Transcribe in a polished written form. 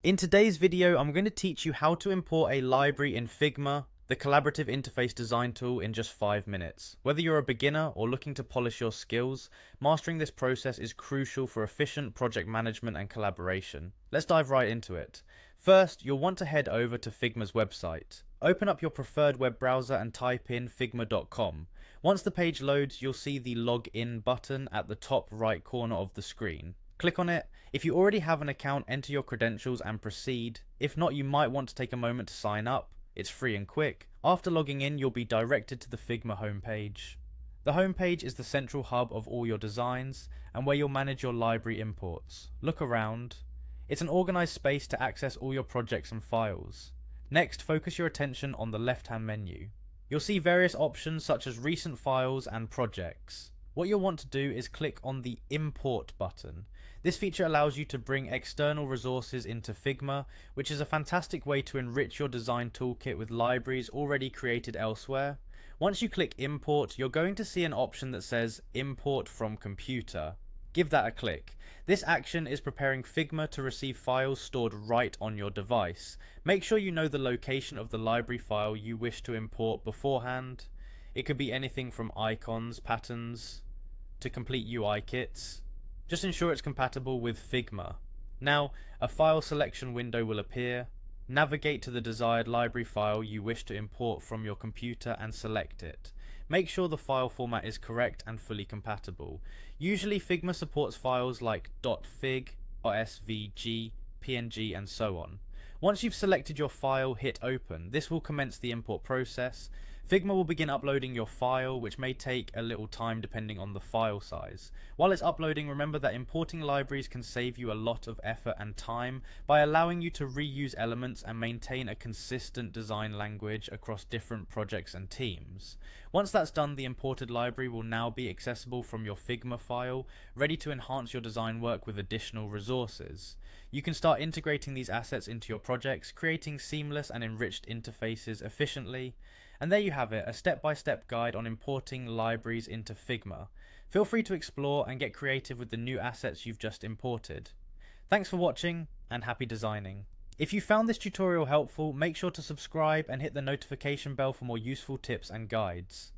In today's video, I'm going to teach you how to import a library in Figma, the collaborative interface design tool, in just 5 minutes. Whether you're a beginner or looking to polish your skills, mastering this process is crucial for efficient project management and collaboration. Let's dive right into it. First, you'll want to head over to Figma's website. Open up your preferred web browser and type in figma.com. Once the page loads, you'll see the login button at the top right corner of the screen. Click on it. If you already have an account, enter your credentials and proceed. If not, you might want to take a moment to sign up. It's free and quick. After logging in, you'll be directed to the Figma homepage. The homepage is the central hub of all your designs and where you'll manage your library imports. Look around. It's an organized space to access all your projects and files. Next, focus your attention on the left-hand menu. You'll see various options such as recent files and projects. What you'll want to do is click on the Import button. This feature allows you to bring external resources into Figma, which is a fantastic way to enrich your design toolkit with libraries already created elsewhere. Once you click Import, you're going to see an option that says Import from Computer. Give that a click. This action is preparing Figma to receive files stored right on your device. Make sure you know the location of the library file you wish to import beforehand. It could be anything from icons, patterns, to complete UI kits. Just ensure it's compatible with Figma. Now, a file selection window will appear. Navigate to the desired library file you wish to import from your computer and select it. Make sure the file format is correct and fully compatible. Usually Figma supports files like .fig, .svg, PNG and so on. Once you've selected your file, hit open. This will commence the import process. Figma will begin uploading your file, which may take a little time depending on the file size. While it's uploading, remember that importing libraries can save you a lot of effort and time by allowing you to reuse elements and maintain a consistent design language across different projects and teams. Once that's done, the imported library will now be accessible from your Figma file, ready to enhance your design work with additional resources. You can start integrating these assets into your projects, creating seamless and enriched interfaces efficiently. And there you have it, a step-by-step guide on importing libraries into Figma. Feel free to explore and get creative with the new assets you've just imported. Thanks for watching and happy designing. If you found this tutorial helpful, make sure to subscribe and hit the notification bell for more useful tips and guides.